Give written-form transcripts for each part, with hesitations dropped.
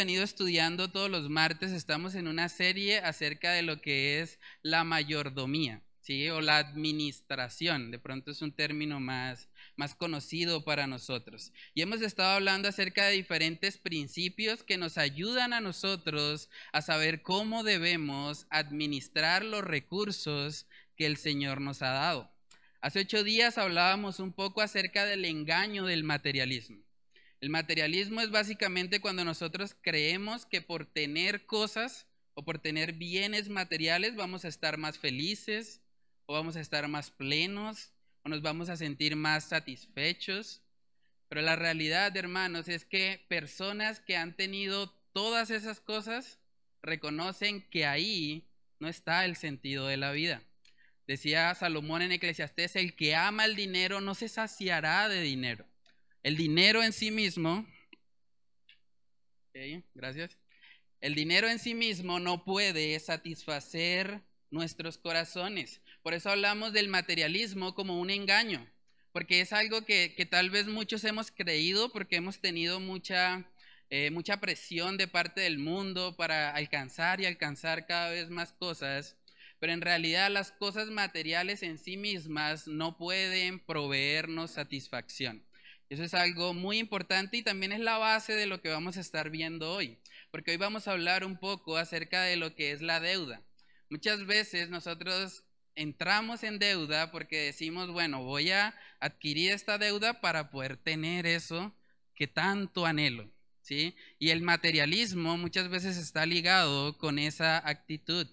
venido estudiando todos los martes, estamos en una serie acerca de lo que es la mayordomía, ¿sí? O la administración, de pronto es un término más conocido para nosotros. Y hemos estado hablando acerca de diferentes principios que nos ayudan a nosotros a saber cómo debemos administrar los recursos que el Señor nos ha dado. Hace 8 días hablábamos un poco acerca del engaño del materialismo. El materialismo es básicamente cuando nosotros creemos que por tener cosas o por tener bienes materiales vamos a estar más felices o vamos a estar más plenos o nos vamos a sentir más satisfechos. Pero la realidad, hermanos, es que personas que han tenido todas esas cosas reconocen que ahí no está el sentido de la vida. Decía Salomón en Eclesiastés, el que ama el dinero no se saciará de dinero. El dinero en sí mismo, gracias. El dinero en sí mismo no puede satisfacer nuestros corazones. Por eso hablamos del materialismo como un engaño, porque es algo que tal vez muchos hemos creído porque hemos tenido mucha presión de parte del mundo para alcanzar y alcanzar cada vez más cosas. Pero en realidad las cosas materiales en sí mismas no pueden proveernos satisfacción. Eso es algo muy importante y también es la base de lo que vamos a estar viendo hoy, porque hoy vamos a hablar un poco acerca de lo que es la deuda. Muchas veces nosotros entramos en deuda porque decimos, bueno, voy a adquirir esta deuda para poder tener eso que tanto anhelo, ¿sí? Y el materialismo muchas veces está ligado con esa actitud.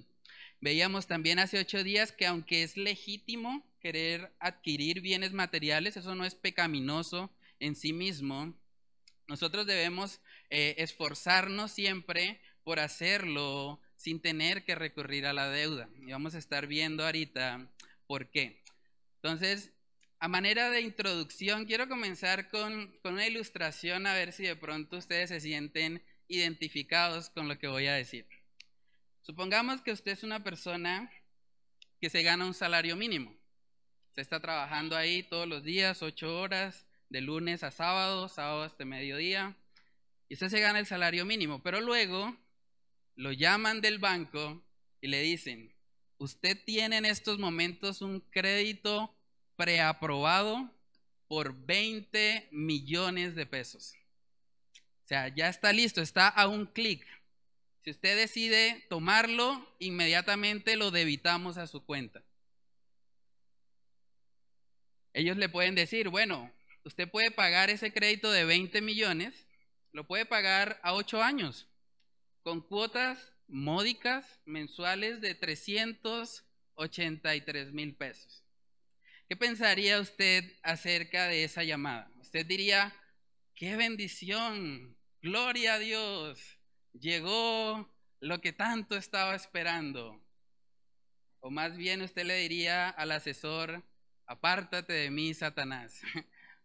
Veíamos también hace 8 días que aunque es legítimo querer adquirir bienes materiales, eso no es pecaminoso en sí mismo. Nosotros debemos esforzarnos siempre por hacerlo sin tener que recurrir a la deuda. Y vamos a estar viendo ahorita por qué. Entonces, a manera de introducción, quiero comenzar con una ilustración a ver si de pronto ustedes se sienten identificados con lo que voy a decir. Supongamos que usted es una persona que se gana un salario mínimo. Usted está trabajando ahí todos los días, 8 horas, de lunes a sábado, sábado hasta mediodía, y usted se gana el salario mínimo, pero luego lo llaman del banco y le dicen, usted tiene en estos momentos un crédito preaprobado por 20 millones de pesos. O sea, ya está listo, está a un clic. Si usted decide tomarlo, inmediatamente lo debitamos a su cuenta. Ellos le pueden decir, bueno, usted puede pagar ese crédito de 20 millones, lo puede pagar a 8 años, con cuotas módicas mensuales de 383,000 pesos. ¿Qué pensaría usted acerca de esa llamada? Usted diría, qué bendición, gloria a Dios, llegó lo que tanto estaba esperando. O más bien usted le diría al asesor, apártate de mí, Satanás,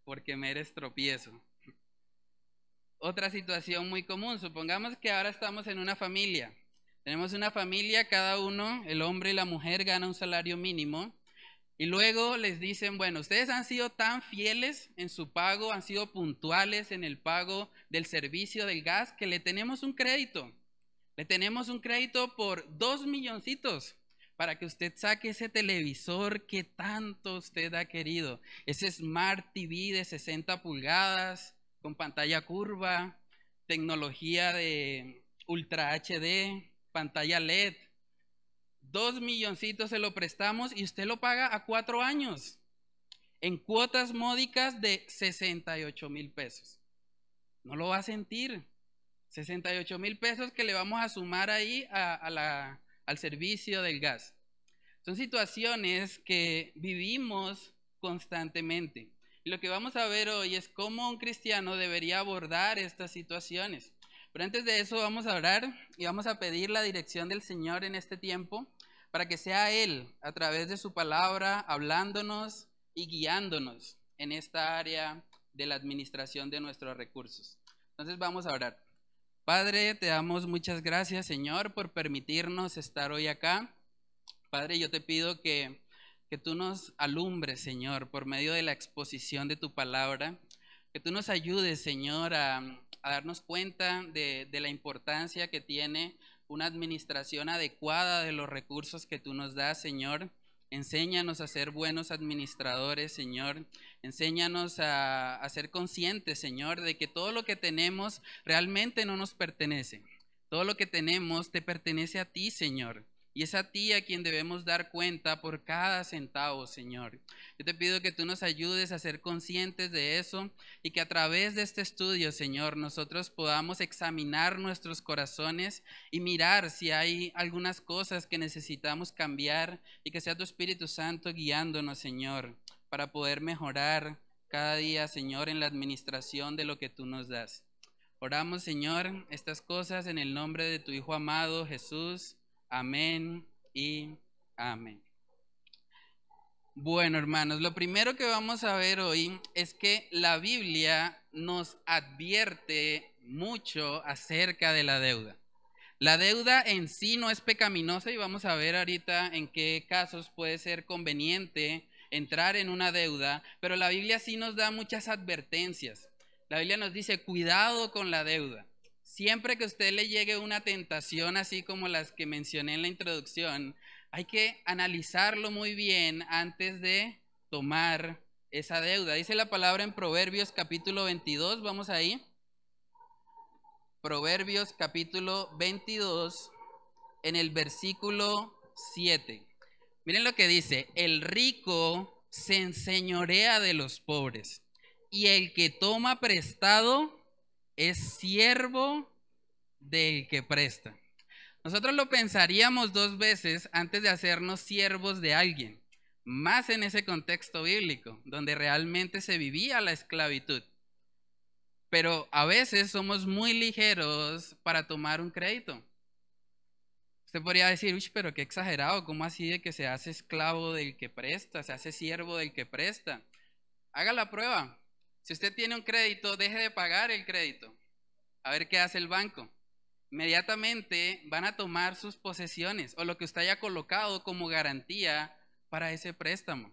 porque me eres tropiezo. Otra situación muy común, supongamos que ahora estamos en una familia. Tenemos una familia, cada uno, el hombre y la mujer, gana un salario mínimo. Y luego les dicen, bueno, ustedes han sido tan fieles en su pago, han sido puntuales en el pago del servicio del gas, que le tenemos un crédito. Le tenemos un crédito por 2 milloncitos para que usted saque ese televisor que tanto usted ha querido. Ese Smart TV de 60 pulgadas con pantalla curva, tecnología de Ultra HD, pantalla LED. 2 milloncitos se lo prestamos y usted lo paga a 4 años en cuotas módicas de 68,000 pesos. No lo va a sentir. 68,000 pesos que le vamos a sumar ahí al servicio del gas. Son situaciones que vivimos constantemente. Y lo que vamos a ver hoy es cómo un cristiano debería abordar estas situaciones. Pero antes de eso vamos a orar y vamos a pedir la dirección del Señor en este tiempo para que sea Él, a través de su palabra, hablándonos y guiándonos en esta área de la administración de nuestros recursos. Entonces vamos a orar. Padre, te damos muchas gracias, Señor, por permitirnos estar hoy acá. Padre, yo te pido que tú nos alumbres, Señor, por medio de la exposición de tu palabra, que tú nos ayudes, Señor, a a darnos cuenta de la importancia que tiene una administración adecuada de los recursos que tú nos das, Señor. Enséñanos a ser buenos administradores, Señor. Enséñanos a ser conscientes, Señor, de que todo lo que tenemos realmente no nos pertenece. Todo lo que tenemos te pertenece a ti, Señor. Y es a ti a quien debemos dar cuenta por cada centavo, Señor. Yo te pido que tú nos ayudes a ser conscientes de eso y que a través de este estudio, Señor, nosotros podamos examinar nuestros corazones y mirar si hay algunas cosas que necesitamos cambiar y que sea tu Espíritu Santo guiándonos, Señor, para poder mejorar cada día, Señor, en la administración de lo que tú nos das. Oramos, Señor, estas cosas en el nombre de tu Hijo amado, Jesús. Amén y amén. Bueno, hermanos, lo primero que vamos a ver hoy es que la Biblia nos advierte mucho acerca de la deuda. La deuda en sí no es pecaminosa y vamos a ver ahorita en qué casos puede ser conveniente entrar en una deuda, pero la Biblia sí nos da muchas advertencias. La Biblia nos dice, cuidado con la deuda. Siempre que a usted le llegue una tentación así como las que mencioné en la introducción, hay que analizarlo muy bien antes de tomar esa deuda. Dice la palabra en Proverbios capítulo 22, vamos ahí. Proverbios capítulo 22, en el versículo 7. Miren lo que dice, el rico se enseñorea de los pobres y el que toma prestado es siervo del que presta. Nosotros lo pensaríamos dos veces antes de hacernos siervos de alguien, más en ese contexto bíblico, donde realmente se vivía la esclavitud. Pero a veces somos muy ligeros para tomar un crédito. Usted podría decir, uy, pero qué exagerado, ¿cómo así de que se hace esclavo del que presta, se hace siervo del que presta? Haga la prueba. Si usted tiene un crédito, deje de pagar el crédito. A ver qué hace el banco. Inmediatamente van a tomar sus posesiones o lo que usted haya colocado como garantía para ese préstamo.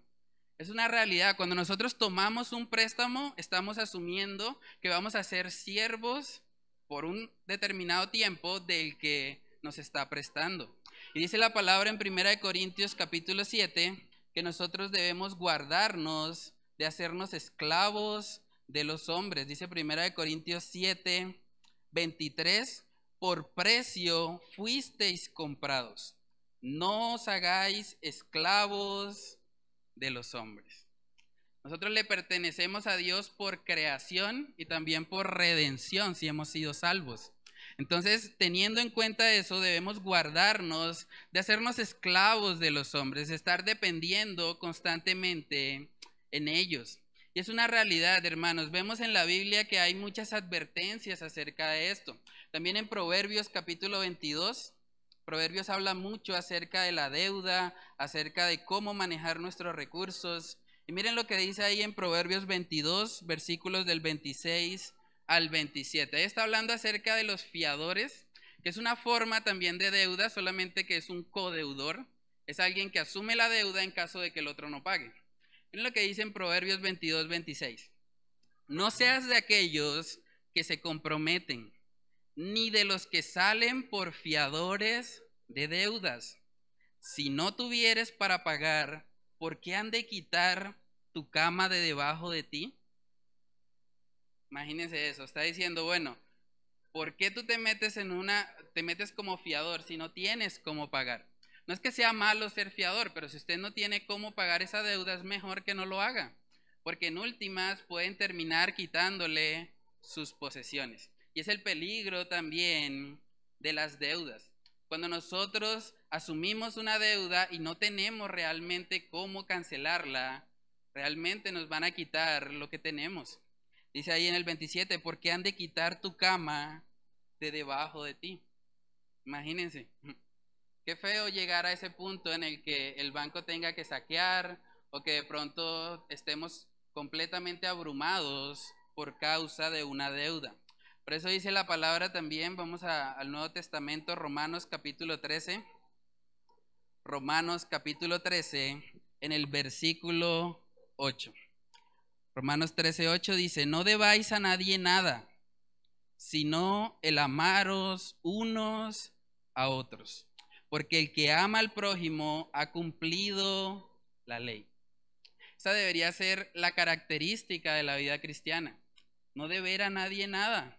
Es una realidad. Cuando nosotros tomamos un préstamo, estamos asumiendo que vamos a ser siervos por un determinado tiempo del que nos está prestando. Y dice la palabra en 1 Corintios capítulo 7 que nosotros debemos guardarnos de hacernos esclavos de los hombres. Dice 1 Corintios 7, 23, por precio fuisteis comprados. No os hagáis esclavos de los hombres. Nosotros le pertenecemos a Dios por creación y también por redención si hemos sido salvos. Entonces, teniendo en cuenta eso, debemos guardarnos de hacernos esclavos de los hombres, de estar dependiendo constantemente en ellos. Y es una realidad, hermanos. Vemos en la Biblia que hay muchas advertencias acerca de esto. También en Proverbios capítulo 22, Proverbios habla mucho acerca de la deuda, acerca de cómo manejar nuestros recursos. Y miren lo que dice ahí en Proverbios 22, versículos del 26 al 27. Ahí está hablando acerca de los fiadores, que es una forma también de deuda, solamente que es un codeudor. Es alguien que asume la deuda en caso de que el otro no pague. Miren lo que dice en Proverbios 22, 26. No seas de aquellos que se comprometen, ni de los que salen por fiadores de deudas. Si no tuvieres para pagar, ¿por qué han de quitar tu cama de debajo de ti? Imagínense eso, está diciendo, bueno, ¿por qué tú te metes como fiador si no tienes cómo pagar? No es que sea malo ser fiador, pero si usted no tiene cómo pagar esa deuda, es mejor que no lo haga, porque en últimas pueden terminar quitándole sus posesiones. Y es el peligro también de las deudas. Cuando nosotros asumimos una deuda y no tenemos realmente cómo cancelarla, realmente nos van a quitar lo que tenemos. Dice ahí en el 27, ¿por qué han de quitar tu cama de debajo de ti? Imagínense, qué feo llegar a ese punto en el que el banco tenga que saquear o que de pronto estemos completamente abrumados por causa de una deuda. Por eso dice la palabra también, vamos al Nuevo Testamento, Romanos capítulo 13. Romanos capítulo 13, en el versículo 8. Romanos 13:8 dice, no debáis a nadie nada, sino el amaros unos a otros. Porque el que ama al prójimo ha cumplido la ley. Esa debería ser la característica de la vida cristiana. No deber a nadie nada,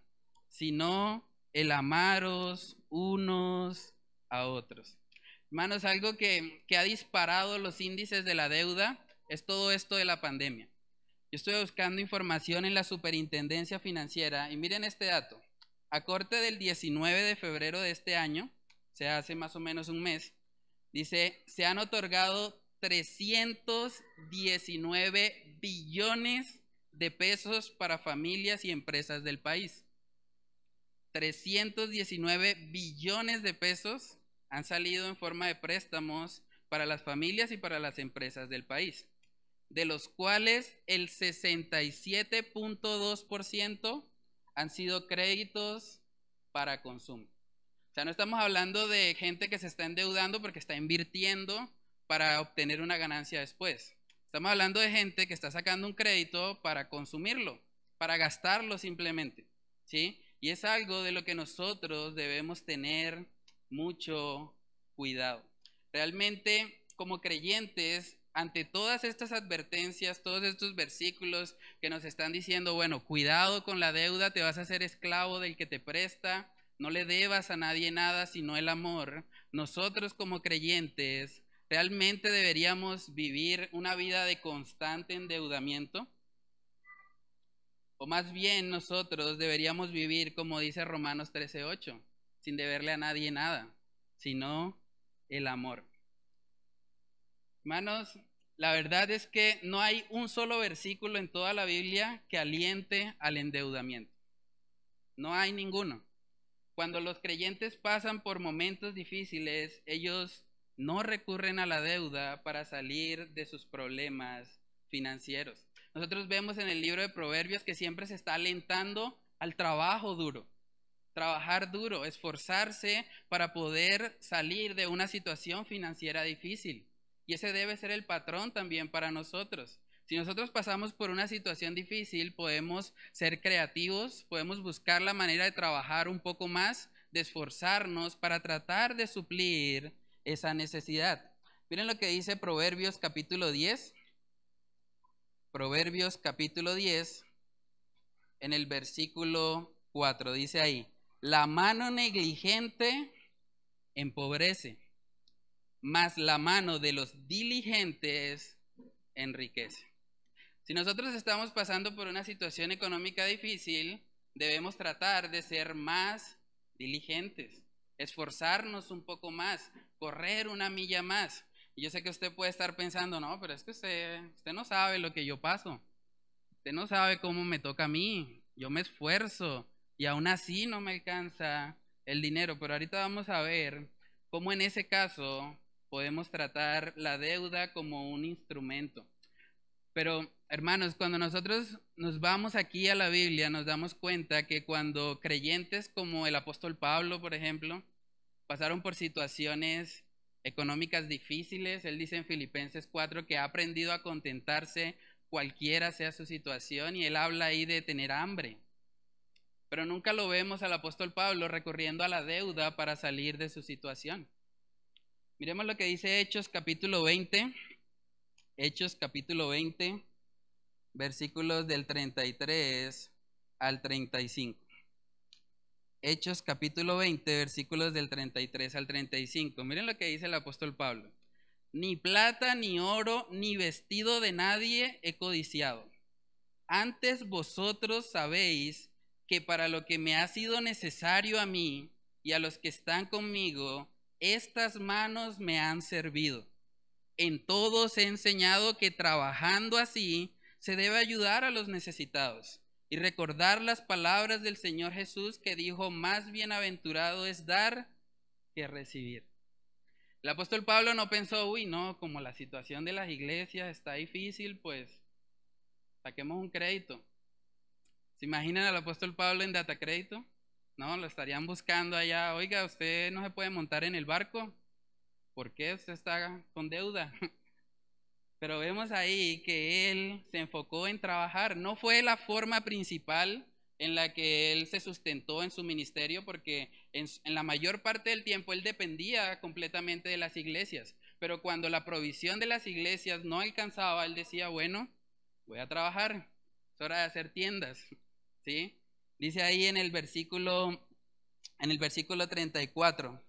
sino el amaros unos a otros. Hermanos, algo que ha disparado los índices de la deuda es todo esto de la pandemia. Yo estuve buscando información en la Superintendencia Financiera y miren este dato. A corte del 19 de febrero de este año, o sea, hace más o menos un mes, dice, se han otorgado 319 billones de pesos para familias y empresas del país. 319 billones de pesos han salido en forma de préstamos para las familias y para las empresas del país, de los cuales el 67.2% han sido créditos para consumo. O sea, no estamos hablando de gente que se está endeudando porque está invirtiendo para obtener una ganancia después. Estamos hablando de gente que está sacando un crédito para consumirlo, para gastarlo simplemente, ¿sí? Y es algo de lo que nosotros debemos tener mucho cuidado. Realmente, como creyentes, ante todas estas advertencias, todos estos versículos que nos están diciendo, bueno, cuidado con la deuda, te vas a hacer esclavo del que te presta, no le debas a nadie nada sino el amor. Nosotros como creyentes realmente deberíamos vivir una vida de constante endeudamiento. O más bien nosotros deberíamos vivir como dice Romanos 13:8, sin deberle a nadie nada, sino el amor. Hermanos, la verdad es que no hay un solo versículo en toda la Biblia que aliente al endeudamiento. No hay ninguno. Cuando los creyentes pasan por momentos difíciles, ellos no recurren a la deuda para salir de sus problemas financieros. Nosotros vemos en el libro de Proverbios que siempre se está alentando al trabajo duro. Trabajar duro, esforzarse para poder salir de una situación financiera difícil. Y ese debe ser el patrón también para nosotros. Si nosotros pasamos por una situación difícil, podemos ser creativos, podemos buscar la manera de trabajar un poco más, de esforzarnos para tratar de suplir esa necesidad. Miren lo que dice Proverbios capítulo 10. Proverbios capítulo 10, en el versículo 4, dice ahí, la mano negligente empobrece, mas la mano de los diligentes enriquece. Si nosotros estamos pasando por una situación económica difícil, debemos tratar de ser más diligentes, esforzarnos un poco más, correr una milla más. Y yo sé que usted puede estar pensando, no, pero es que usted no sabe lo que yo paso. Usted no sabe cómo me toca a mí. Yo me esfuerzo y aún así no me alcanza el dinero. Pero ahorita vamos a ver cómo en ese caso podemos tratar la deuda como un instrumento. Pero, hermanos, cuando nosotros nos vamos aquí a la Biblia, nos damos cuenta que cuando creyentes como el apóstol Pablo, por ejemplo, pasaron por situaciones económicas difíciles, él dice en Filipenses 4 que ha aprendido a contentarse cualquiera sea su situación, y él habla ahí de tener hambre. Pero nunca lo vemos al apóstol Pablo recurriendo a la deuda para salir de su situación. Miremos lo que dice Hechos capítulo 20. Hechos capítulo 20, versículos del 33 al 35. Hechos capítulo 20, versículos del 33 al 35. Miren lo que dice el apóstol Pablo. Ni plata, ni oro, ni vestido de nadie he codiciado. Antes vosotros sabéis que para lo que me ha sido necesario a mí y a los que están conmigo, estas manos me han servido. En todo os he enseñado que trabajando así se debe ayudar a los necesitados y recordar las palabras del Señor Jesús que dijo, más bienaventurado es dar que recibir. El apóstol Pablo no pensó, uy, no, como la situación de las iglesias está difícil, pues saquemos un crédito. ¿Se imaginan al apóstol Pablo en data crédito? No, lo estarían buscando allá, oiga, usted no se puede montar en el barco. ¿Por qué usted está con deuda? Pero vemos ahí que él se enfocó en trabajar. No fue la forma principal en la que él se sustentó en su ministerio, porque en la mayor parte del tiempo él dependía completamente de las iglesias. Pero cuando la provisión de las iglesias no alcanzaba, él decía, bueno, voy a trabajar, es hora de hacer tiendas, ¿sí? Dice ahí en el versículo 34,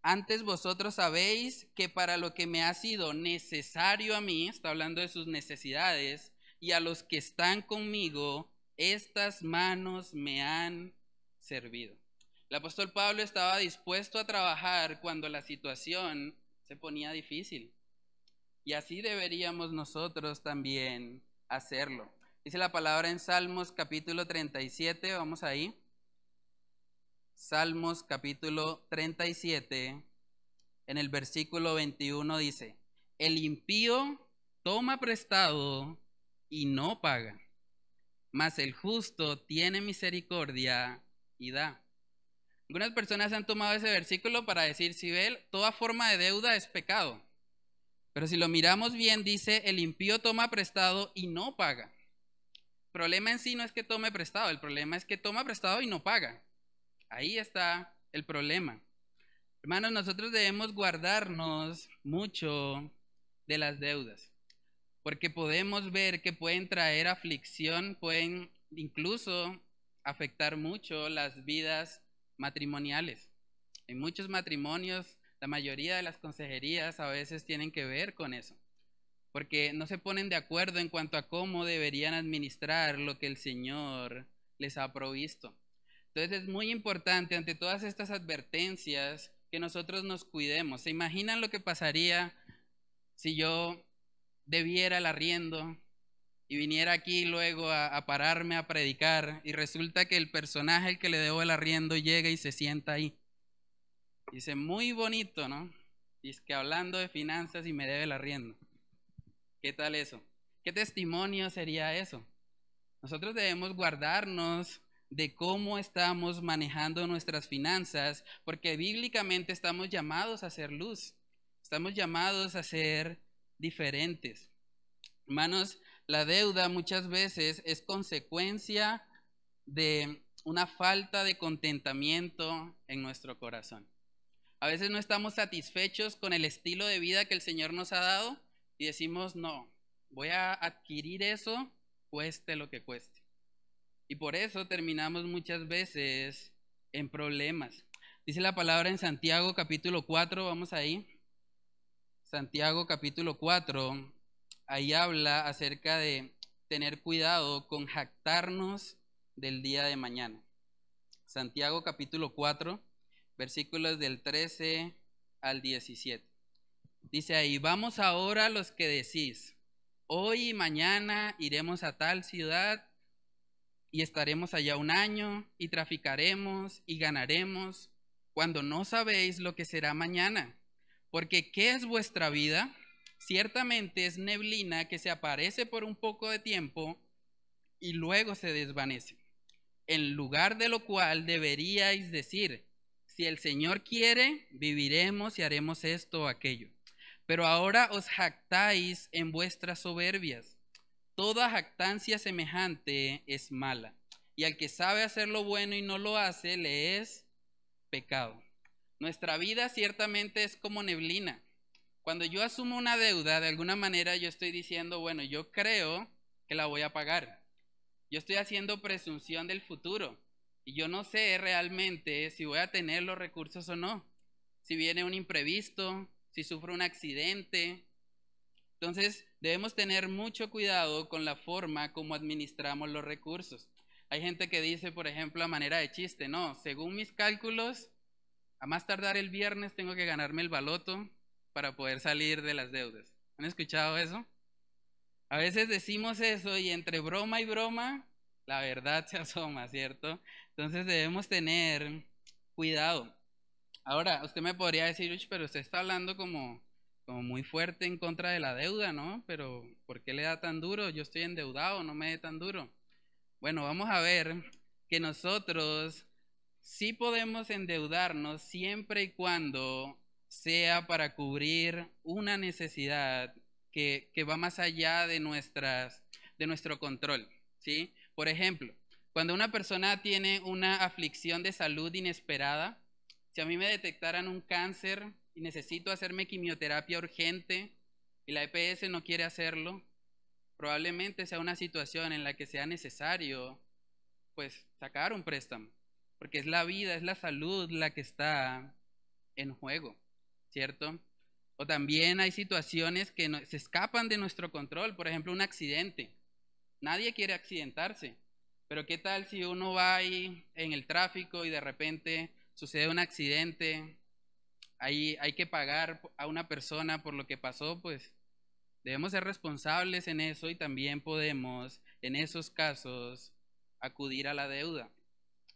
antes vosotros sabéis que para lo que me ha sido necesario a mí, está hablando de sus necesidades, y a los que están conmigo, estas manos me han servido. El apóstol Pablo estaba dispuesto a trabajar cuando la situación se ponía difícil. Y así deberíamos nosotros también hacerlo. Dice la palabra en Salmos capítulo 37, vamos ahí. Salmos capítulo 37, en el versículo 21 dice, el impío toma prestado y no paga, mas el justo tiene misericordia y da. Algunas personas han tomado ese versículo para decir, si ve, toda forma de deuda es pecado. Pero si lo miramos bien, dice, el impío toma prestado y no paga. El problema en sí no es que tome prestado, el problema es que toma prestado y no paga. Ahí está el problema. Hermanos, nosotros debemos guardarnos mucho de las deudas, porque podemos ver que pueden traer aflicción, pueden incluso afectar mucho las vidas matrimoniales. En muchos matrimonios, la mayoría de las consejerías a veces tienen que ver con eso, porque no se ponen de acuerdo en cuanto a cómo deberían administrar lo que el Señor les ha provisto. Entonces es muy importante ante todas estas advertencias que nosotros nos cuidemos. ¿Se imaginan lo que pasaría si yo debiera el arriendo y viniera aquí luego a pararme a predicar y resulta que el personaje al que le debo el arriendo llega y se sienta ahí? Dice, muy bonito, ¿no? Dice que hablando de finanzas y me debe el arriendo. ¿Qué tal eso? ¿Qué testimonio sería eso? Nosotros debemos guardarnos de cómo estamos manejando nuestras finanzas, porque bíblicamente estamos llamados a ser luz, estamos llamados a ser diferentes. Hermanos, la deuda muchas veces es consecuencia de una falta de contentamiento en nuestro corazón. A veces no estamos satisfechos con el estilo de vida que el Señor nos ha dado y decimos, no, voy a adquirir eso, cueste lo que cueste. Y por eso terminamos muchas veces en problemas. Dice la palabra en Santiago capítulo 4, vamos ahí. Santiago capítulo 4, ahí habla acerca de tener cuidado con jactarnos del día de mañana. Santiago capítulo 4, versículos del 13 al 17. Dice ahí, vamos ahora los que decís, hoy y mañana iremos a tal ciudad y estaremos allá un año y traficaremos y ganaremos, cuando no sabéis lo que será mañana. Porque ¿qué es vuestra vida? Ciertamente es neblina que se aparece por un poco de tiempo y luego se desvanece. En lugar de lo cual deberíais decir, si el Señor quiere, viviremos y haremos esto o aquello. Pero ahora os jactáis en vuestras soberbias. Toda jactancia semejante es mala, y al que sabe hacer lo bueno y no lo hace, le es pecado. Nuestra vida ciertamente es como neblina. Cuando yo asumo una deuda, de alguna manera yo estoy diciendo, bueno, yo creo que la voy a pagar. Yo estoy haciendo presunción del futuro, y yo no sé realmente si voy a tener los recursos o no. Si viene un imprevisto, si sufro un accidente. Entonces, debemos tener mucho cuidado con la forma como administramos los recursos. Hay gente que dice, por ejemplo, a manera de chiste, no, según mis cálculos, a más tardar el viernes tengo que ganarme el baloto para poder salir de las deudas. ¿Han escuchado eso? A veces decimos eso y entre broma y broma, la verdad se asoma, ¿cierto? Entonces debemos tener cuidado. Ahora, usted me podría decir, "Uy, pero usted está hablando como muy fuerte en contra de la deuda, ¿no? Pero ¿por qué le da tan duro? Yo estoy endeudado, no me dé tan duro." Bueno, vamos a ver que nosotros sí podemos endeudarnos siempre y cuando sea para cubrir una necesidad que va más allá de nuestro control, ¿sí? Por ejemplo, Cuando una persona tiene una aflicción de salud inesperada, si a mí me detectaran un cáncer y necesito hacerme quimioterapia urgente y la EPS no quiere hacerlo, probablemente sea una situación en la que sea necesario pues sacar un préstamo, porque es la vida, es la salud la que está en juego, ¿cierto? O también hay situaciones que se escapan de nuestro control, por ejemplo, un accidente. Nadie quiere accidentarse, pero ¿qué tal si uno va ahí en el tráfico y de repente sucede un accidente? Ahí hay que pagar a una persona por lo que pasó, pues debemos ser responsables en eso y también podemos, en esos casos, acudir a la deuda.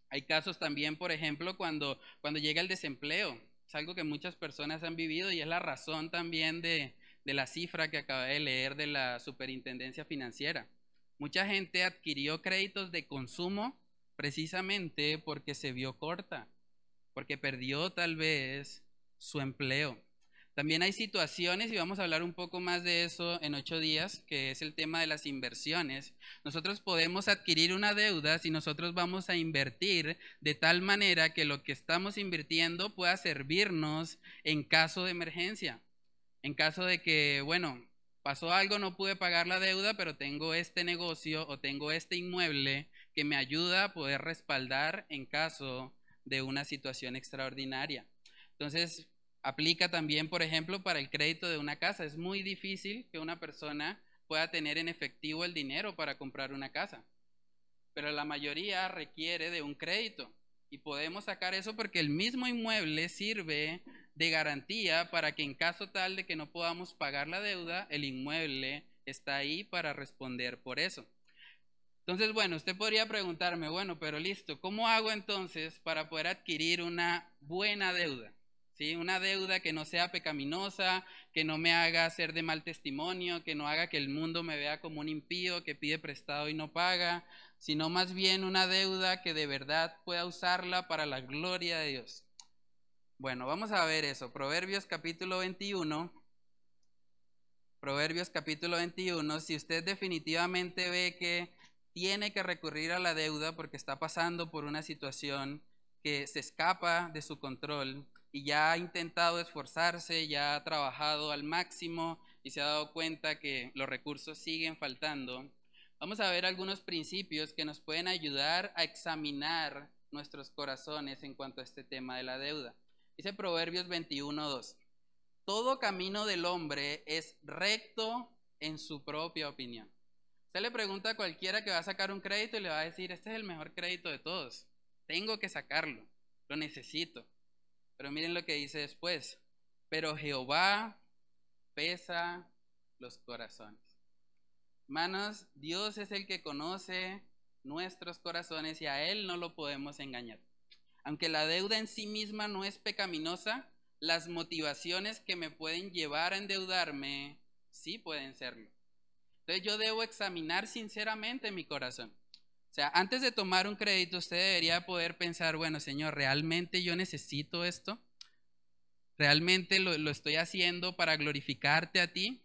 Hay casos también, por ejemplo, cuando llega el desempleo. Es algo que muchas personas han vivido y es la razón también de la cifra que acabé de leer de la Superintendencia Financiera. Mucha gente adquirió créditos de consumo precisamente porque se vio corta, porque perdió tal vez su empleo. También hay situaciones, y vamos a hablar un poco más de eso en 8 días, que es el tema de las inversiones. Nosotros podemos adquirir una deuda si nosotros vamos a invertir de tal manera que lo que estamos invirtiendo pueda servirnos en caso de emergencia. En caso de que, bueno, pasó algo, no pude pagar la deuda, pero tengo este negocio o tengo este inmueble que me ayuda a poder respaldar en caso de una situación extraordinaria. Entonces, aplica también, por ejemplo, para el crédito de una casa. Es muy difícil que una persona pueda tener en efectivo el dinero para comprar una casa, pero la mayoría requiere de un crédito y podemos sacar eso porque el mismo inmueble sirve de garantía para que en caso tal de que no podamos pagar la deuda, el inmueble está ahí para responder por eso. Entonces, bueno, usted podría preguntarme, bueno, pero listo, ¿cómo hago entonces para poder adquirir una buena deuda? ¿Sí? Una deuda que no sea pecaminosa, que no me haga ser de mal testimonio, que no haga que el mundo me vea como un impío que pide prestado y no paga, sino más bien una deuda que de verdad pueda usarla para la gloria de Dios. Bueno, vamos a ver eso. Proverbios capítulo 21. Proverbios capítulo 21. Si usted definitivamente ve que tiene que recurrir a la deuda porque está pasando por una situación que se escapa de su control y ya ha intentado esforzarse, ya ha trabajado al máximo y se ha dado cuenta que los recursos siguen faltando, vamos a ver algunos principios que nos pueden ayudar a examinar nuestros corazones en cuanto a este tema de la deuda. Dice Proverbios 21:2. Todo camino del hombre es recto en su propia opinión. Usted le pregunta a cualquiera que va a sacar un crédito y le va a decir, este es el mejor crédito de todos. Tengo que sacarlo, lo necesito. Pero miren lo que dice después. Pero Jehová pesa los corazones. Hermanos, Dios es el que conoce nuestros corazones y a Él no lo podemos engañar. Aunque la deuda en sí misma no es pecaminosa, las motivaciones que me pueden llevar a endeudarme sí pueden serlo. Entonces yo debo examinar sinceramente mi corazón. O sea, antes de tomar un crédito, usted debería poder pensar, bueno, Señor, ¿realmente yo necesito esto? ¿Realmente lo estoy haciendo para glorificarte a ti?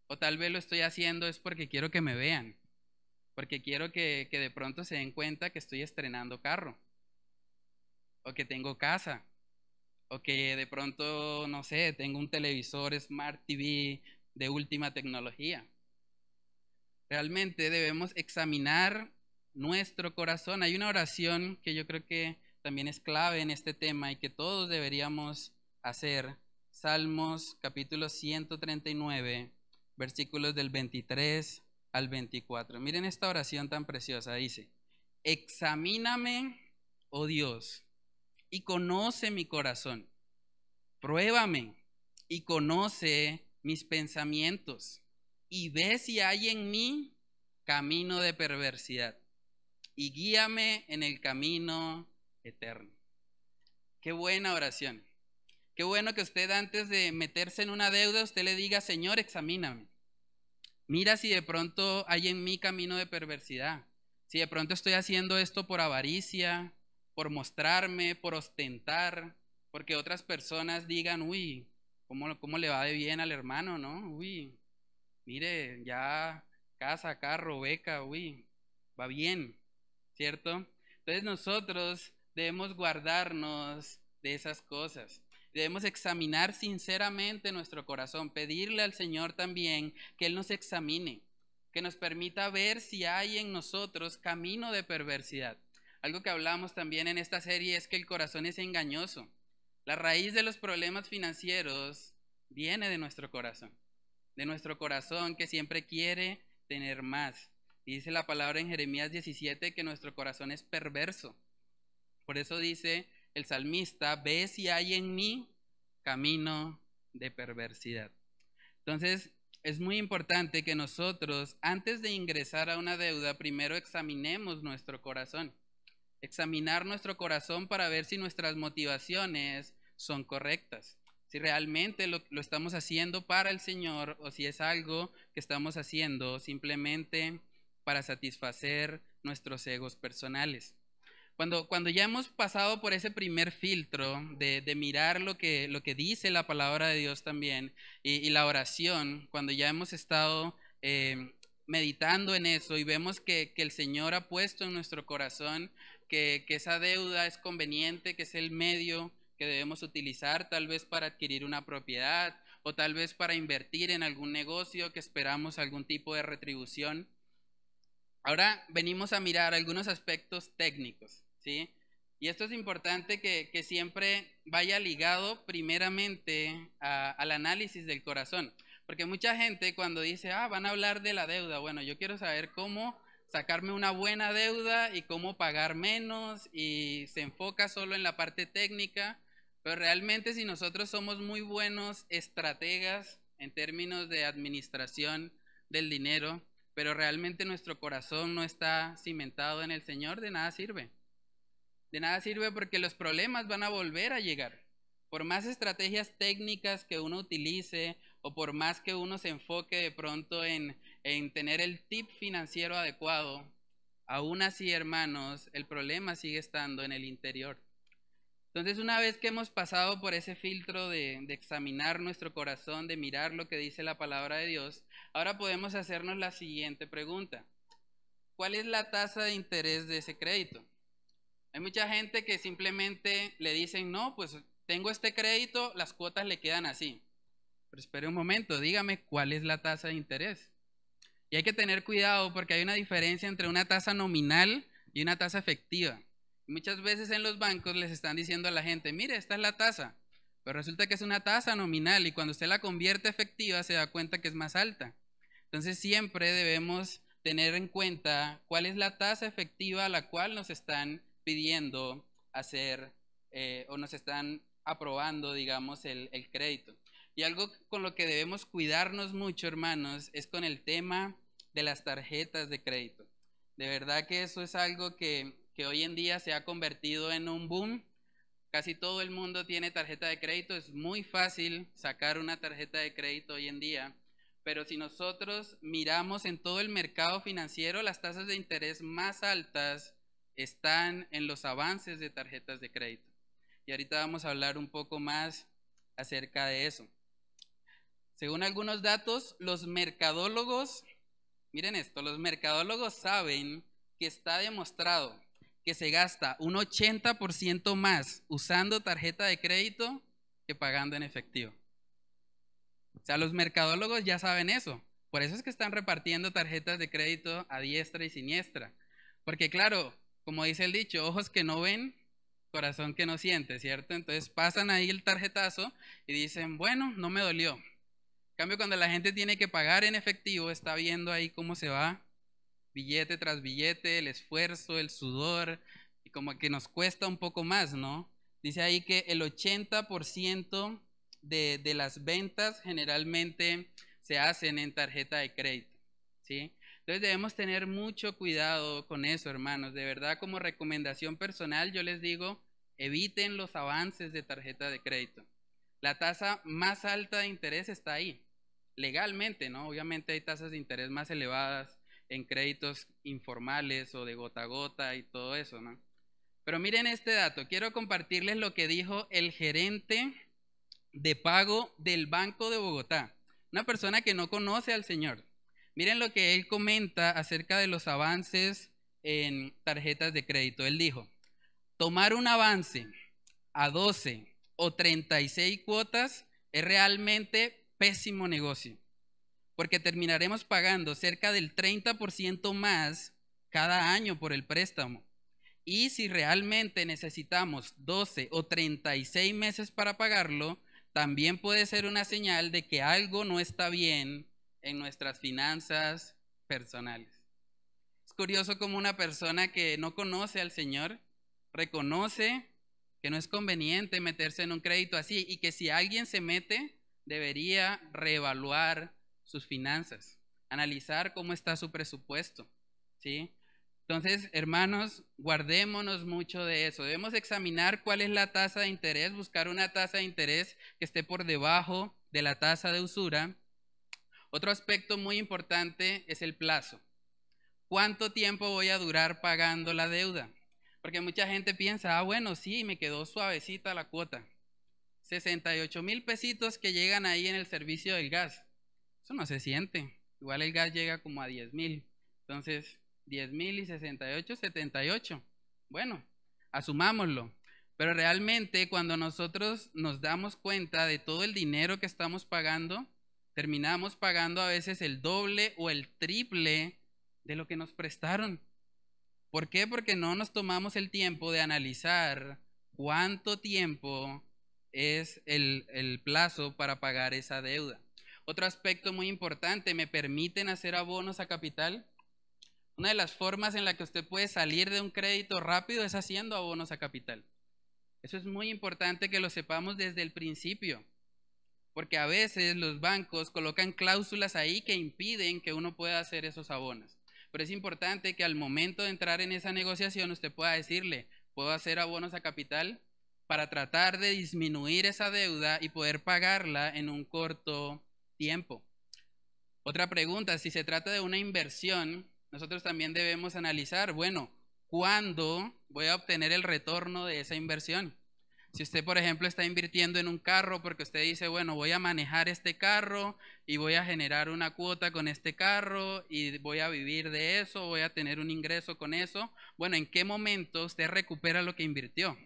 O tal vez lo estoy haciendo es porque quiero que me vean, porque quiero que de pronto se den cuenta que estoy estrenando carro, o que tengo casa, o que de pronto, no sé, tengo un televisor Smart TV de última tecnología. Realmente debemos examinar nuestro corazón. Hay una oración que yo creo que también es clave en este tema y que todos deberíamos hacer. Salmos capítulo 139, versículos del 23 al 24. Miren esta oración tan preciosa. Dice, examíname, oh Dios, y conoce mi corazón. Pruébame y conoce mis pensamientos y ve si hay en mí camino de perversidad y guíame en el camino eterno. Qué buena oración. Qué bueno que usted antes de meterse en una deuda, usted le diga, Señor, examíname. Mira si de pronto hay en mí camino de perversidad. Si de pronto estoy haciendo esto por avaricia, por mostrarme, por ostentar, porque otras personas digan, uy, ¿cómo le va de bien al hermano, no? Uy, mire, ya casa, carro, beca, uy, va bien. ¿cierto? Entonces nosotros debemos guardarnos de esas cosas. Debemos examinar sinceramente nuestro corazón, pedirle al Señor también que Él nos examine, que nos permita ver si hay en nosotros camino de perversidad. Algo que hablamos también en esta serie es que el corazón es engañoso. La raíz de los problemas financieros viene de nuestro corazón que siempre quiere tener más. Y dice la palabra en Jeremías 17 que nuestro corazón es perverso. Por eso dice el salmista, ve si hay en mí camino de perversidad. Entonces, es muy importante que nosotros, antes de ingresar a una deuda, primero examinemos nuestro corazón. Examinar nuestro corazón para ver si nuestras motivaciones son correctas. Si realmente lo estamos haciendo para el Señor o si es algo que estamos haciendo simplemente para satisfacer nuestros egos personales. Cuando ya hemos pasado por ese primer filtro de mirar lo que dice la palabra de Dios también y la oración, cuando ya hemos estado meditando en eso y vemos que el Señor ha puesto en nuestro corazón que esa deuda es conveniente, que es el medio que debemos utilizar tal vez para adquirir una propiedad o tal vez para invertir en algún negocio que esperamos algún tipo de retribución. Ahora venimos a mirar algunos aspectos técnicos, ¿sí? Y esto es importante que siempre vaya ligado primeramente al análisis del corazón. Porque mucha gente cuando dice, van a hablar de la deuda, bueno, yo quiero saber cómo sacarme una buena deuda y cómo pagar menos y se enfoca solo en la parte técnica, pero realmente si nosotros somos muy buenos estrategas en términos de administración del dinero, pero realmente nuestro corazón no está cimentado en el Señor, de nada sirve. De nada sirve porque los problemas van a volver a llegar. Por más estrategias técnicas que uno utilice o por más que uno se enfoque de pronto en tener el tip financiero adecuado, aún así, hermanos, el problema sigue estando en el interior. Entonces, una vez que hemos pasado por ese filtro de examinar nuestro corazón, de mirar lo que dice la palabra de Dios, ahora podemos hacernos la siguiente pregunta. ¿Cuál es la tasa de interés de ese crédito? Hay mucha gente que simplemente le dicen, no, pues tengo este crédito, las cuotas le quedan así. Pero espere un momento, dígame cuál es la tasa de interés. Y hay que tener cuidado porque hay una diferencia entre una tasa nominal y una tasa efectiva. Muchas veces en los bancos les están diciendo a la gente, mire, esta es la tasa, pero resulta que es una tasa nominal y cuando usted la convierte a efectiva se da cuenta que es más alta. Entonces siempre debemos tener en cuenta cuál es la tasa efectiva a la cual nos están pidiendo hacer o nos están aprobando, digamos, el crédito. Y algo con lo que debemos cuidarnos mucho, hermanos, es con el tema de las tarjetas de crédito. De verdad que eso es algo que hoy en día se ha convertido en un boom. Casi todo el mundo tiene tarjeta de crédito. Es muy fácil sacar una tarjeta de crédito hoy en día. Pero si nosotros miramos en todo el mercado financiero, las tasas de interés más altas están en los avances de tarjetas de crédito. Y ahorita vamos a hablar un poco más acerca de eso. Según algunos datos, los mercadólogos, miren esto, los mercadólogos saben que está demostrado que se gasta un 80% más usando tarjeta de crédito que pagando en efectivo. O sea, los mercadólogos ya saben eso. Por eso es que están repartiendo tarjetas de crédito a diestra y siniestra. Porque claro, como dice el dicho, ojos que no ven, corazón que no siente, ¿cierto? Entonces pasan ahí el tarjetazo y dicen, bueno, no me dolió. En cambio, cuando la gente tiene que pagar en efectivo, está viendo ahí cómo se va billete tras billete, el esfuerzo, el sudor, y como que nos cuesta un poco más, ¿no? Dice ahí que el 80% de las ventas generalmente se hacen en tarjeta de crédito, ¿sí? Entonces debemos tener mucho cuidado con eso, hermanos. De verdad, como recomendación personal, yo les digo, eviten los avances de tarjeta de crédito. La tasa más alta de interés está ahí, legalmente, ¿no? Obviamente hay tasas de interés más elevadas en créditos informales o de gota a gota y todo eso, ¿no? Pero miren este dato, quiero compartirles lo que dijo el gerente de pago del Banco de Bogotá, una persona que no conoce al Señor. Miren lo que él comenta acerca de los avances en tarjetas de crédito. Él dijo, tomar un avance a 12 o 36 cuotas es realmente pésimo negocio, porque terminaremos pagando cerca del 30% más cada año por el préstamo. Y si realmente necesitamos 12 o 36 meses para pagarlo, también puede ser una señal de que algo no está bien en nuestras finanzas personales. Es curioso como una persona que no conoce al Señor reconoce que no es conveniente meterse en un crédito así y que si alguien se mete, debería reevaluar sus finanzas, analizar cómo está su presupuesto, ¿sí? Entonces, hermanos, guardémonos mucho de eso. Debemos examinar cuál es la tasa de interés, buscar una tasa de interés que esté por debajo de la tasa de usura. Otro aspecto muy importante es el plazo. ¿Cuánto tiempo voy a durar pagando la deuda? Porque mucha gente piensa, bueno, sí, me quedó suavecita la cuota. 68,000 pesitos que llegan ahí en el servicio del gas. Eso no se siente. Igual el gas llega como a 10,000. Entonces, 10,000 y 68, 78. Bueno, asumámoslo. Pero realmente cuando nosotros nos damos cuenta de todo el dinero que estamos pagando, terminamos pagando a veces el doble o el triple de lo que nos prestaron. ¿Por qué? Porque no nos tomamos el tiempo de analizar cuánto tiempo es el plazo para pagar esa deuda. Otro aspecto muy importante, ¿me permiten hacer abonos a capital? Una de las formas en la que usted puede salir de un crédito rápido es haciendo abonos a capital. Eso es muy importante que lo sepamos desde el principio, porque a veces los bancos colocan cláusulas ahí que impiden que uno pueda hacer esos abonos. Pero es importante que al momento de entrar en esa negociación usted pueda decirle, ¿puedo hacer abonos a capital? Para tratar de disminuir esa deuda y poder pagarla en un corto tiempo. Otra pregunta, si se trata de una inversión, nosotros también debemos analizar, bueno, ¿cuándo voy a obtener el retorno de esa inversión? Si usted, por ejemplo, está invirtiendo en un carro porque usted dice, bueno, voy a manejar este carro y voy a generar una cuota con este carro y voy a vivir de eso, voy a tener un ingreso con eso, bueno, ¿en qué momento usted recupera lo que invirtió?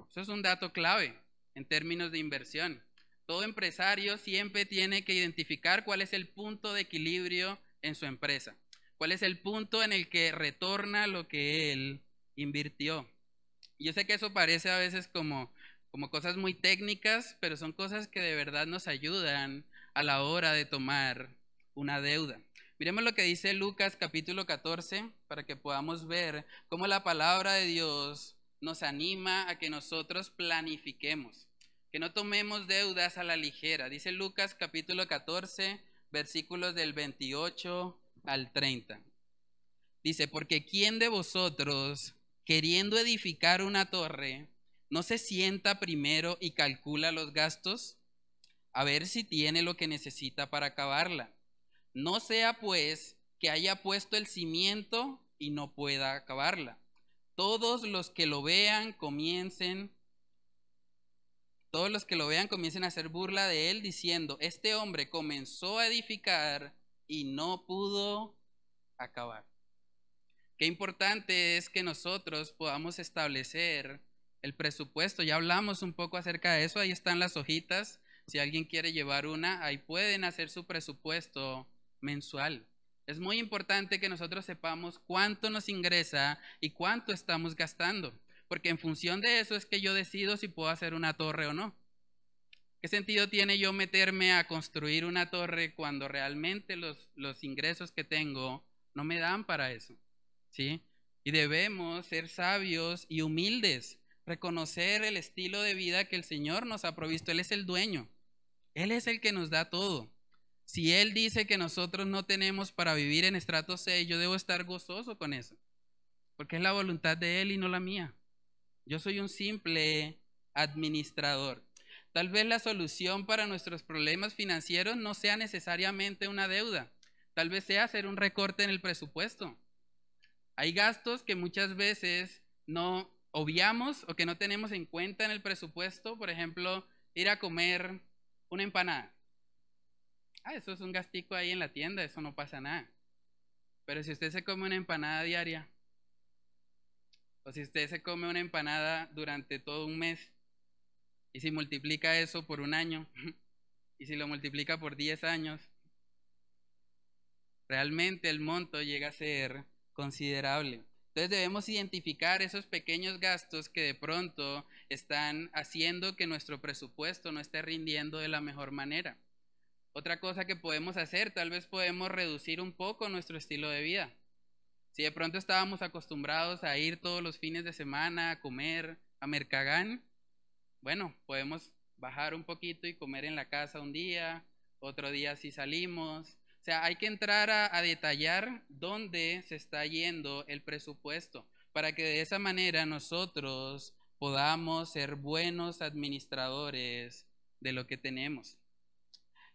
Eso es un dato clave en términos de inversión. Todo empresario siempre tiene que identificar cuál es el punto de equilibrio en su empresa, cuál es el punto en el que retorna lo que él invirtió. Yo sé que eso parece a veces como cosas muy técnicas, pero son cosas que de verdad nos ayudan a la hora de tomar una deuda. Miremos lo que dice Lucas capítulo 14 para que podamos ver cómo la palabra de Dios nos anima a que nosotros planifiquemos, que no tomemos deudas a la ligera. Dice Lucas capítulo 14, versículos del 28 al 30. Dice, porque ¿quién de vosotros, queriendo edificar una torre, no se sienta primero y calcula los gastos, a ver si tiene lo que necesita para acabarla? No sea pues que haya puesto el cimiento y no pueda acabarla. Todos los que lo vean comiencen a hacer burla de él diciendo, este hombre comenzó a edificar y no pudo acabar. Qué importante es que nosotros podamos establecer el presupuesto. Ya hablamos un poco acerca de eso, ahí están las hojitas. Si alguien quiere llevar una, ahí pueden hacer su presupuesto mensual. Es muy importante que nosotros sepamos cuánto nos ingresa y cuánto estamos gastando, porque en función de eso es que yo decido si puedo hacer una torre o no. ¿Qué sentido tiene yo meterme a construir una torre cuando realmente los ingresos que tengo no me dan para eso? ¿Sí? Y debemos ser sabios y humildes, reconocer el estilo de vida que el Señor nos ha provisto. Él es el dueño, Él es el que nos da todo. Si Él dice que nosotros no tenemos para vivir en estrato 6, yo debo estar gozoso con eso, porque es la voluntad de Él y no la mía. Yo soy un simple administrador. Tal vez la solución para nuestros problemas financieros no sea necesariamente una deuda, tal vez sea hacer un recorte en el presupuesto. Hay gastos que muchas veces no obviamos o que no tenemos en cuenta en el presupuesto, por ejemplo, ir a comer una empanada. Eso es un gastico ahí en la tienda, eso no pasa nada. Pero si usted se come una empanada diaria, O si usted se come una empanada durante todo un mes y si multiplica eso por un año y si lo multiplica por 10 años, realmente el monto llega a ser considerable. Entonces debemos identificar esos pequeños gastos que de pronto están haciendo que nuestro presupuesto no esté rindiendo de la mejor manera. Otra cosa que podemos hacer, tal vez podemos reducir un poco nuestro estilo de vida. Si de pronto estábamos acostumbrados a ir todos los fines de semana a comer a Mercagán, bueno, podemos bajar un poquito y comer en la casa un día, otro día si salimos. O sea, hay que entrar a detallar dónde se está yendo el presupuesto para que de esa manera nosotros podamos ser buenos administradores de lo que tenemos.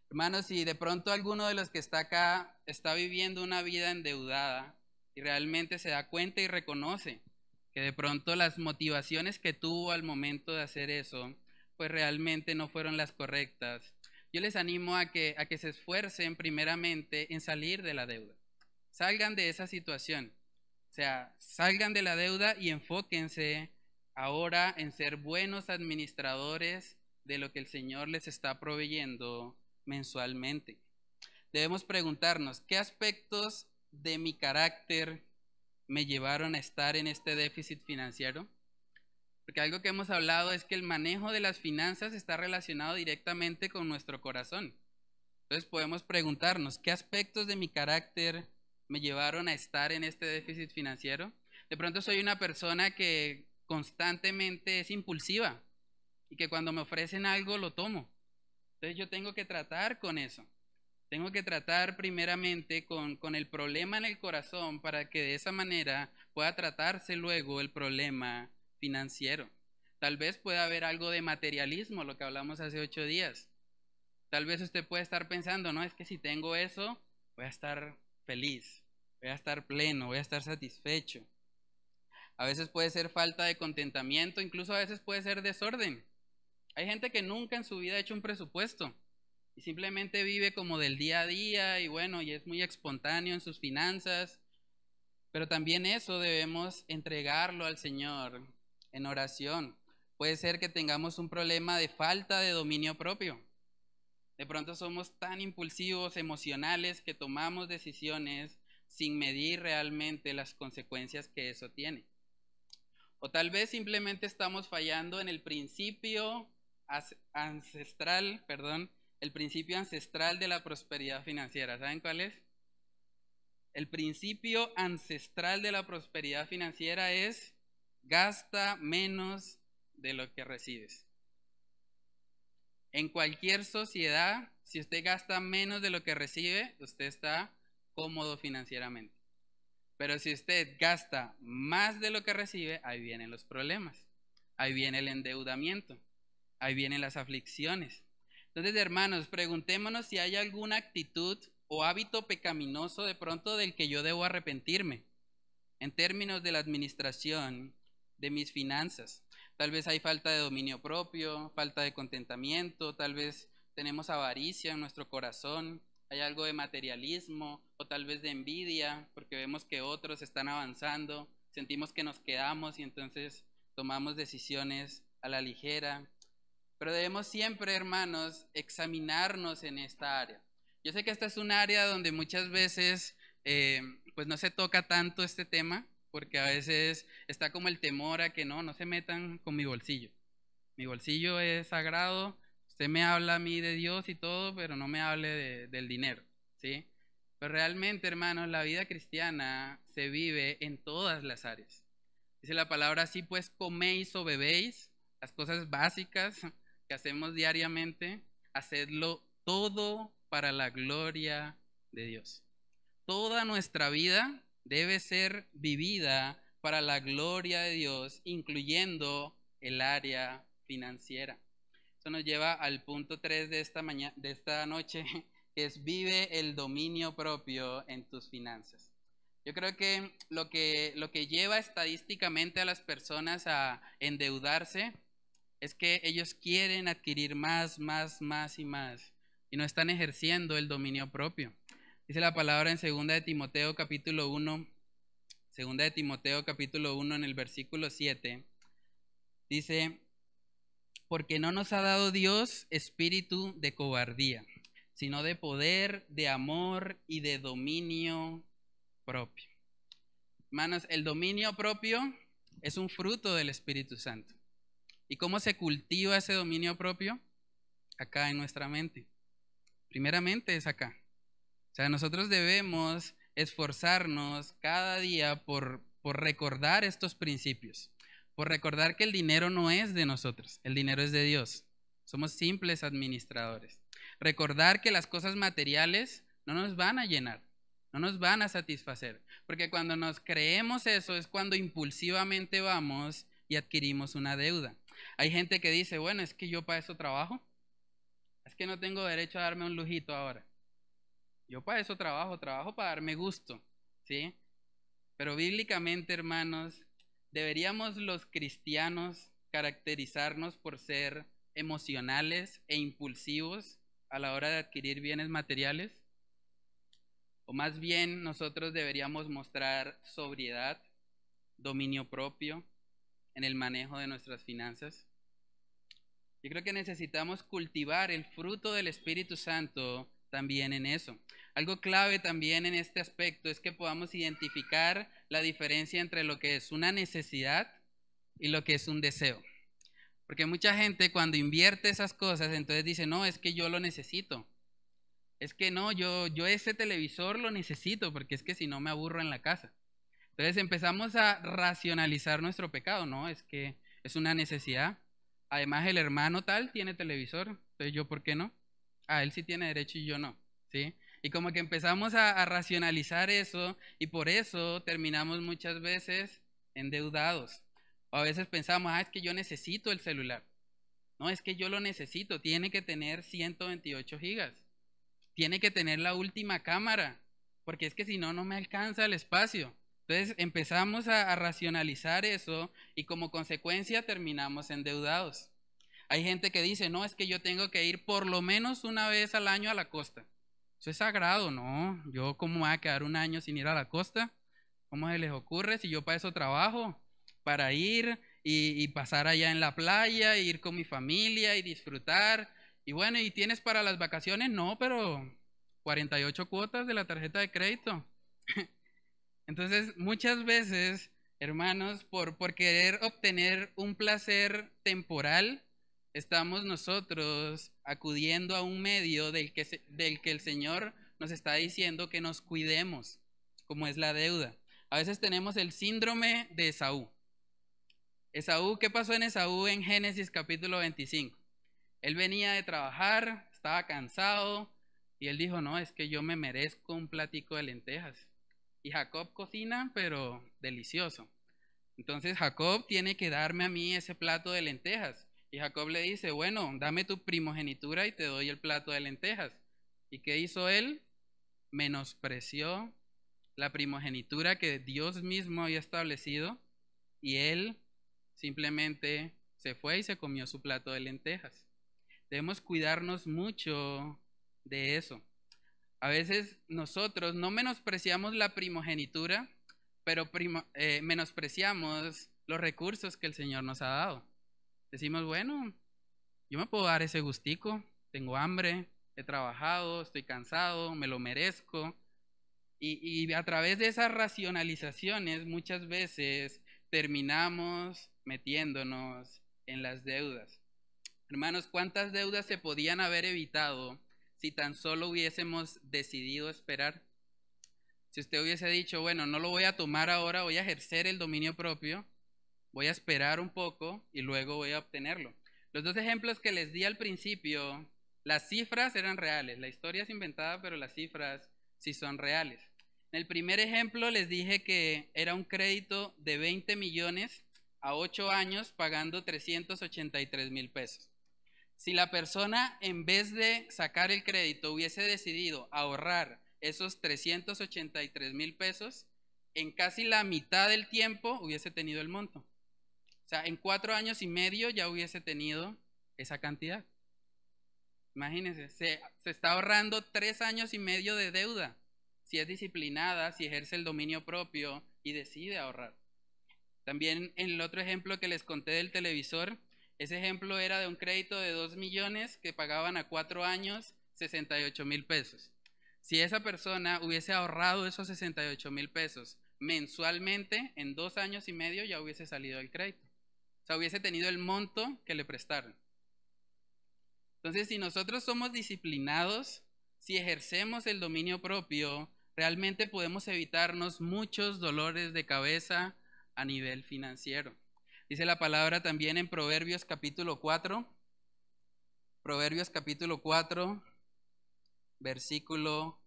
Hermanos, si de pronto alguno de los que está acá está viviendo una vida endeudada y realmente se da cuenta y reconoce que de pronto las motivaciones que tuvo al momento de hacer eso, pues realmente no fueron las correctas, yo les animo a que se esfuercen primeramente en salir de la deuda. Salgan de esa situación. O sea, salgan de la deuda y enfóquense ahora en ser buenos administradores de lo que el Señor les está proveyendo mensualmente. Debemos preguntarnos, ¿qué aspectos de mi carácter me llevaron a estar en este déficit financiero? Porque algo que hemos hablado es que el manejo de las finanzas está relacionado directamente con nuestro corazón. Entonces podemos preguntarnos, ¿qué aspectos de mi carácter me llevaron a estar en este déficit financiero? De pronto soy una persona que constantemente es impulsiva y que cuando me ofrecen algo lo tomo. Entonces yo tengo que tratar con eso. Tengo que tratar primeramente con el problema en el corazón para que de esa manera pueda tratarse luego el problema financiero. Tal vez pueda haber algo de materialismo, lo que hablamos hace 8 días. Tal vez usted puede estar pensando, no, es que si tengo eso, voy a estar feliz, voy a estar pleno, voy a estar satisfecho. A veces puede ser falta de contentamiento, incluso a veces puede ser desorden. Hay gente que nunca en su vida ha hecho un presupuesto y simplemente vive como del día a día y bueno, y es muy espontáneo en sus finanzas, pero también eso debemos entregarlo al Señor en oración. Puede ser que tengamos un problema de falta de dominio propio. De pronto somos tan impulsivos, emocionales, que tomamos decisiones sin medir realmente las consecuencias que eso tiene. O tal vez simplemente estamos fallando en el principio ancestral, el principio ancestral de la prosperidad financiera. ¿Saben cuál es? El principio ancestral de la prosperidad financiera es gasta menos de lo que recibes. En cualquier sociedad, si usted gasta menos de lo que recibe, usted está cómodo financieramente. Pero si usted gasta más de lo que recibe, ahí vienen los problemas, ahí viene el endeudamiento, ahí vienen las aflicciones. Entonces, hermanos, preguntémonos si hay alguna actitud o hábito pecaminoso de pronto del que yo debo arrepentirme en términos de la administración de mis finanzas. Tal vez hay falta de dominio propio, falta de contentamiento, tal vez tenemos avaricia en nuestro corazón, hay algo de materialismo o tal vez de envidia porque vemos que otros están avanzando, sentimos que nos quedamos y entonces tomamos decisiones a la ligera. Pero debemos siempre, hermanos, examinarnos en esta área. Yo sé que esta es un área donde muchas veces pues no se toca tanto este tema, porque a veces está como el temor a que no se metan con mi bolsillo. Mi bolsillo es sagrado, usted me habla a mí de Dios y todo, pero no me hable del dinero, ¿sí? Pero realmente, hermanos, la vida cristiana se vive en todas las áreas. Dice la palabra así, pues coméis o bebéis, las cosas básicas que hacemos diariamente, hacedlo todo para la gloria de Dios. Toda nuestra vida debe ser vivida para la gloria de Dios, incluyendo el área financiera. Eso nos lleva al punto 3 de esta noche, que es vive el dominio propio en tus finanzas. Yo creo que lo que lleva estadísticamente a las personas a endeudarse es que ellos quieren adquirir más y más y no están ejerciendo el dominio propio. Dice la palabra en 2 de Timoteo capítulo 1, Segunda de Timoteo capítulo 1 en el versículo 7, dice, porque no nos ha dado Dios espíritu de cobardía, sino de poder, de amor y de dominio propio. Hermanos, el dominio propio es un fruto del Espíritu Santo. ¿Y cómo se cultiva ese dominio propio? Acá en nuestra mente. Primeramente es acá. O sea, nosotros debemos esforzarnos cada día por recordar estos principios, por recordar que el dinero no es de nosotros, el dinero es de Dios. Somos simples administradores. Recordar que las cosas materiales no nos van a llenar, no nos van a satisfacer, porque cuando nos creemos eso es cuando impulsivamente vamos y adquirimos una deuda. Hay gente que dice, bueno, es que yo para eso trabajo, es que no tengo derecho a darme un lujito ahora. Yo para eso trabajo para darme gusto, ¿sí? Pero bíblicamente, hermanos, ¿deberíamos los cristianos caracterizarnos por ser emocionales e impulsivos a la hora de adquirir bienes materiales? O más bien nosotros deberíamos mostrar sobriedad, dominio propio en el manejo de nuestras finanzas. Yo creo que necesitamos cultivar el fruto del Espíritu Santo también en eso. Algo clave también en este aspecto es que podamos identificar la diferencia entre lo que es una necesidad y lo que es un deseo. Porque mucha gente cuando invierte esas cosas, entonces dice, no, es que yo lo necesito. Es que no, yo ese televisor lo necesito porque es que si no me aburro en la casa. Entonces empezamos a racionalizar nuestro pecado, ¿no? Es que es una necesidad. Además, el hermano tal tiene televisor, entonces yo, ¿por qué no? Ah, él sí tiene derecho y yo no, ¿sí? Y como que empezamos a racionalizar eso y por eso terminamos muchas veces endeudados. O a veces pensamos, es que yo necesito el celular. No, es que yo lo necesito, tiene que tener 128 gigas, tiene que tener la última cámara, porque es que si no, no me alcanza el espacio. Entonces empezamos a racionalizar eso y como consecuencia terminamos endeudados. Hay gente que dice, no, es que yo tengo que ir por lo menos una vez al año a la costa. Eso es sagrado, ¿no? Yo cómo voy a quedar un año sin ir a la costa. ¿Cómo se les ocurre si yo para eso trabajo? Para ir y pasar allá en la playa, ir con mi familia y disfrutar. Y bueno, ¿y tienes para las vacaciones? No, pero 48 cuotas de la tarjeta de crédito. Entonces, muchas veces, hermanos, por querer obtener un placer temporal, estamos nosotros acudiendo a un medio del que el Señor nos está diciendo que nos cuidemos, como es la deuda. A veces tenemos el síndrome de Esaú. Esaú, ¿qué pasó en Esaú en Génesis capítulo 25? Él venía de trabajar, estaba cansado y él dijo, no, es que yo me merezco un platico de lentejas. Y Jacob cocina, pero delicioso. Entonces Jacob tiene que darme a mí ese plato de lentejas. Y Jacob le dice, bueno, dame tu primogenitura y te doy el plato de lentejas. ¿Y qué hizo él? Menospreció la primogenitura que Dios mismo había establecido y él simplemente se fue y se comió su plato de lentejas. Debemos cuidarnos mucho de eso. A veces nosotros no menospreciamos la primogenitura, pero menospreciamos los recursos que el Señor nos ha dado. Decimos, bueno, yo me puedo dar ese gustico, tengo hambre, he trabajado, estoy cansado, me lo merezco. Y a través de esas racionalizaciones muchas veces terminamos metiéndonos en las deudas. Hermanos, ¿cuántas deudas se podían haber evitado si tan solo hubiésemos decidido esperar? Si usted hubiese dicho, bueno, no lo voy a tomar ahora, voy a ejercer el dominio propio, voy a esperar un poco y luego voy a obtenerlo. Los dos ejemplos que les di al principio, las cifras eran reales, la historia es inventada, pero las cifras sí son reales. En el primer ejemplo les dije que era un crédito de 20 millones a 8 años pagando 383,000 pesos. Si la persona en vez de sacar el crédito hubiese decidido ahorrar esos 383,000 pesos, en casi la mitad del tiempo hubiese tenido el monto. O sea, en 4 años y medio ya hubiese tenido esa cantidad. Imagínense, se está ahorrando 3 años y medio de deuda. Si es disciplinada, si ejerce el dominio propio, y decide ahorrar. También en el otro ejemplo que les conté del televisor, ese ejemplo era de un crédito de 2 millones que pagaban a 4 años 68,000 pesos. Si esa persona hubiese ahorrado esos 68,000 pesos mensualmente, en 2 años y medio ya hubiese salido el crédito. O sea, hubiese tenido el monto que le prestaron. Entonces, si nosotros somos disciplinados, si ejercemos el dominio propio, realmente podemos evitarnos muchos dolores de cabeza a nivel financiero. Dice la palabra también en Proverbios capítulo 4, versículo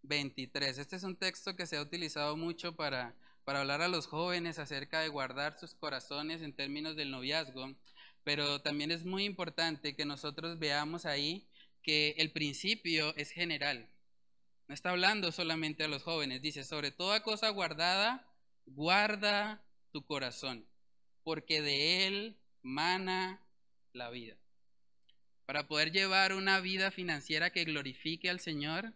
23. Este es un texto que se ha utilizado mucho para hablar a los jóvenes acerca de guardar sus corazones en términos del noviazgo, pero también es muy importante que nosotros veamos ahí que el principio es general. No está hablando solamente a los jóvenes. Dice, sobre toda cosa guardada, guarda tu corazón, porque de él mana la vida. Para poder llevar una vida financiera que glorifique al Señor,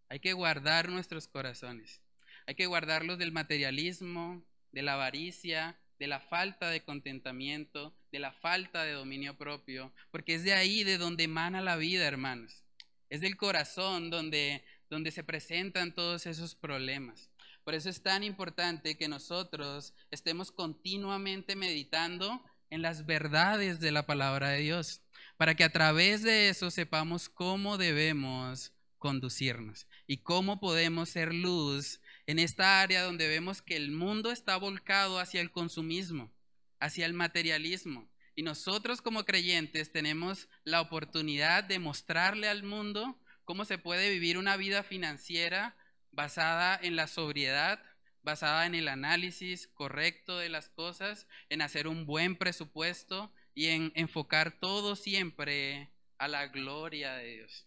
hay que guardar nuestros corazones. Hay que guardarlos del materialismo, de la avaricia, de la falta de contentamiento, de la falta de dominio propio, porque es de ahí de donde emana la vida, hermanos. Es del corazón donde se presentan todos esos problemas. Por eso es tan importante que nosotros estemos continuamente meditando en las verdades de la palabra de Dios, para que a través de eso sepamos cómo debemos conducirnos y cómo podemos ser luz en esta área donde vemos que el mundo está volcado hacia el consumismo, hacia el materialismo. Y nosotros como creyentes tenemos la oportunidad de mostrarle al mundo cómo se puede vivir una vida financiera basada en la sobriedad, basada en el análisis correcto de las cosas, en hacer un buen presupuesto y en enfocar todo siempre a la gloria de Dios.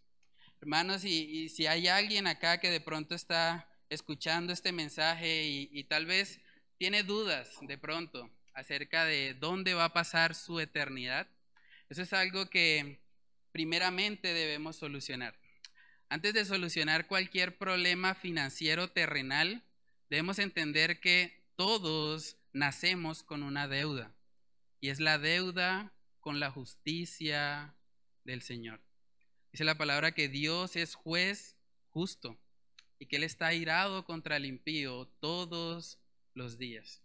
Hermanos, y si hay alguien acá que de pronto está escuchando este mensaje y tal vez tiene dudas de pronto acerca de dónde va a pasar su eternidad, eso es algo que primeramente debemos solucionar. Antes de solucionar cualquier problema financiero terrenal, debemos entender que todos nacemos con una deuda, y es la deuda con la justicia del Señor. Dice la palabra que Dios es juez justo y que Él está airado contra el impío todos los días.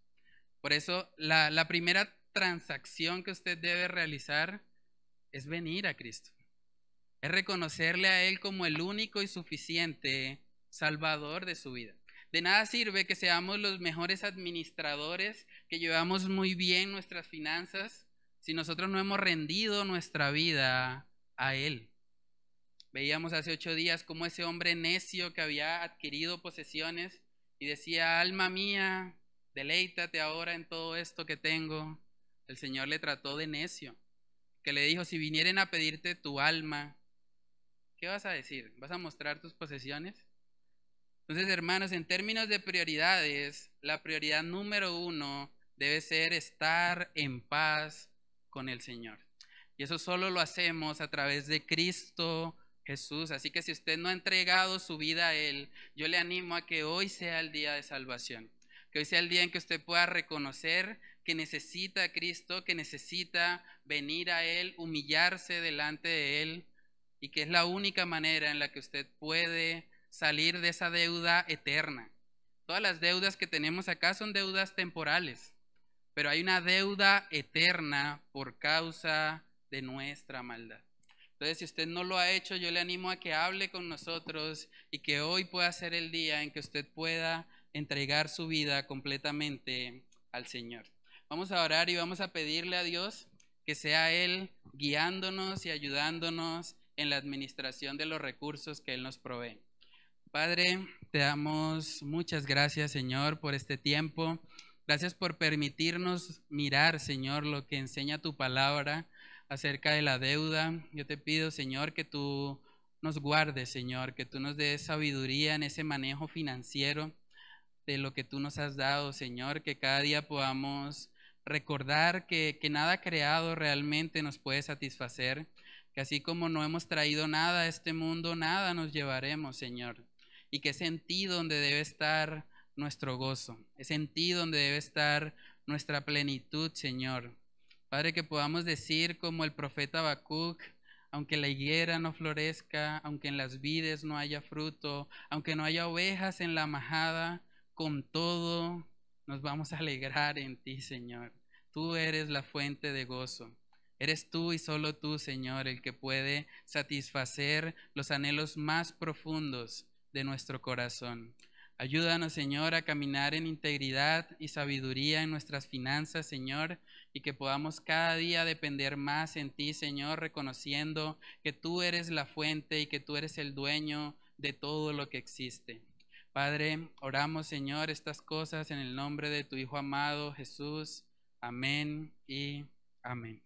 Por eso, la primera transacción que usted debe realizar es venir a Cristo. Es reconocerle a Él como el único y suficiente Salvador de su vida. De nada sirve que seamos los mejores administradores, que llevamos muy bien nuestras finanzas, si nosotros no hemos rendido nuestra vida a Él. Veíamos hace 8 días cómo ese hombre necio que había adquirido posesiones y decía, alma mía, deleítate ahora en todo esto que tengo. El Señor le trató de necio, que le dijo, si vinieren a pedirte tu alma, ¿qué vas a decir? ¿Vas a mostrar tus posesiones? Entonces, hermanos, en términos de prioridades, la prioridad número 1 debe ser estar en paz con el Señor. Y eso solo lo hacemos a través de Cristo Jesús. Así que si usted no ha entregado su vida a Él, yo le animo a que hoy sea el día de salvación. Que hoy sea el día en que usted pueda reconocer que necesita a Cristo, que necesita venir a Él, humillarse delante de Él, y que es la única manera en la que usted puede salir de esa deuda eterna. Todas las deudas que tenemos acá son deudas temporales, pero hay una deuda eterna por causa de nuestra maldad. Entonces, si usted no lo ha hecho, yo le animo a que hable con nosotros y que hoy pueda ser el día en que usted pueda entregar su vida completamente al Señor. Vamos a orar y vamos a pedirle a Dios que sea Él guiándonos y ayudándonos en la administración de los recursos que Él nos provee. Padre, te damos muchas gracias, Señor, por este tiempo. Gracias por permitirnos mirar, Señor, lo que enseña tu palabra acerca de la deuda. Yo te pido, Señor, que tú nos guardes, Señor, que tú nos des sabiduría en ese manejo financiero de lo que tú nos has dado, Señor, que cada día podamos recordar que nada creado realmente nos puede satisfacer, que así como no hemos traído nada a este mundo, nada nos llevaremos, Señor, y que es en ti donde debe estar nuestro gozo. Es en ti donde debe estar nuestra plenitud, Señor. Padre, que podamos decir como el profeta Habacuc: aunque la higuera no florezca, aunque en las vides no haya fruto, aunque no haya ovejas en la majada, con todo nos vamos a alegrar en ti, Señor. Tú eres la fuente de gozo. Eres tú y solo tú, Señor, el que puede satisfacer los anhelos más profundos de nuestro corazón. Ayúdanos, Señor, a caminar en integridad y sabiduría en nuestras finanzas, Señor, y que podamos cada día depender más en ti, Señor, reconociendo que tú eres la fuente y que tú eres el dueño de todo lo que existe. Padre, oramos, Señor, estas cosas en el nombre de tu Hijo amado, Jesús. Amén y amén.